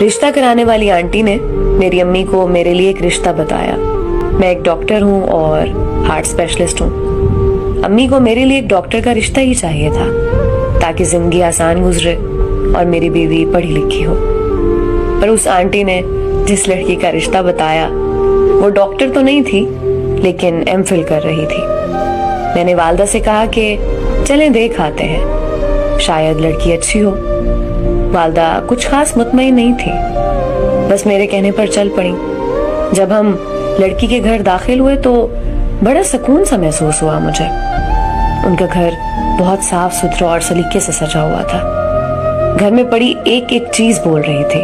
رشتہ کرانے والی آنٹی نے میری امی کو میرے لیے ایک رشتہ بتایا. میں ایک ڈاکٹر ہوں اور ہارٹ اسپیشلسٹ ہوں. امی کو میرے لیے ایک ڈاکٹر کا رشتہ ہی چاہیے تھا تاکہ زندگی آسان گزرے اور میری بیوی پڑھی لکھی ہو. پر اس آنٹی نے جس لڑکی کا رشتہ بتایا وہ ڈاکٹر تو نہیں تھی لیکن ایم فل کر رہی تھی. میں نے والدہ سے کہا کہ چلیں دیکھ آتے ہیں, شاید لڑکی اچھی ہو. والدہ کچھ خاص مطمئن نہیں تھی, بس میرے کہنے پر چل پڑی. جب ہم لڑکی کے گھر داخل ہوئے تو بڑا سکون سا محسوس ہوا مجھے. ان کا گھر بہت صاف ستھرا اور سلیقے سے سجا ہوا تھا. گھر میں پڑی ایک ایک چیز بول رہی تھی.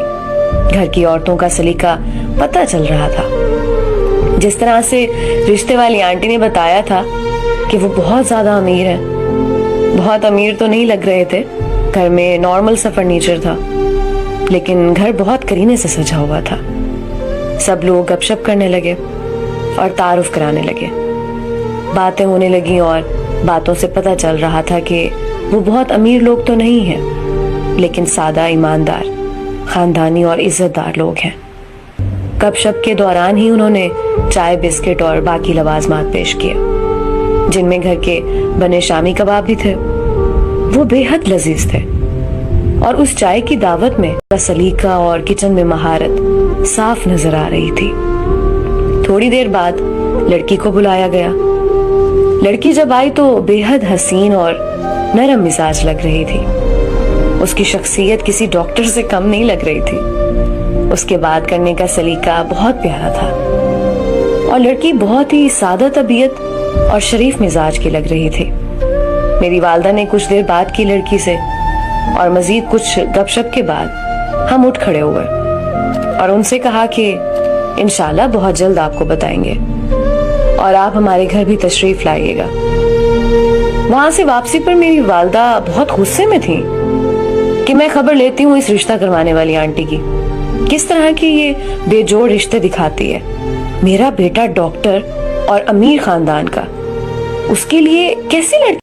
گھر کی عورتوں کا سلیقہ پتہ چل رہا تھا. جس طرح سے رشتے والی آنٹی نے بتایا تھا کہ وہ بہت زیادہ امیر ہیں. بہت امیر تو نہیں لگ رہے تھے, گھر میں نارمل سا فرنیچر تھا, لیکن گھر بہت کرینے سے سجا ہوا تھا. سب لوگ گپ شپ کرنے لگے اور تعارف کرانے لگے. باتیں ہونے لگیں اور باتوں سے پتہ چل رہا تھا کہ وہ بہت امیر لوگ تو نہیں ہیں, لیکن سادہ, ایماندار, خاندانی اور عزت دار لوگ ہیں. گپ شپ کے دوران ہی انہوں نے چائے, بسکٹ اور باقی لوازمات پیش کیے, جن میں گھر کے بنے شامی کباب بھی تھے. وہ بے حد لذیذ تھے اور اس چائے کی دعوت میں سلیقہ اور کچن میں مہارت صاف نظر آ رہی تھی. تھوڑی دیر بعد لڑکی کو بلایا گیا. لڑکی جب آئی تو بے حد حسین اور نرم مزاج لگ رہی تھی. اس کی شخصیت کسی ڈاکٹر سے کم نہیں لگ رہی تھی. اس کے بات کرنے کا سلیقہ بہت پیارا تھا اور لڑکی بہت ہی سادہ طبیعت اور شریف مزاج کی لگ رہی تھی. میری والدہ نے کچھ دیر بات کی لڑکی سے اور مزید کچھ گپ شپ کے بعد ہم اٹھ کھڑے ہوئے اور ان سے کہا کہ انشاءاللہ بہت جلد آپ کو بتائیں گے اور آپ ہمارے گھر بھی تشریف لائیے گا. وہاں سے واپسی پر میری والدہ بہت غصے میں تھی کہ میں خبر لیتی ہوں اس رشتہ کروانے والی آنٹی کی, کس طرح کی یہ بے جوڑ رشتے دکھاتی ہے. میرا بیٹا ڈاکٹر اور امیر خاندان کا, اس کے لیے کیسی لڑکی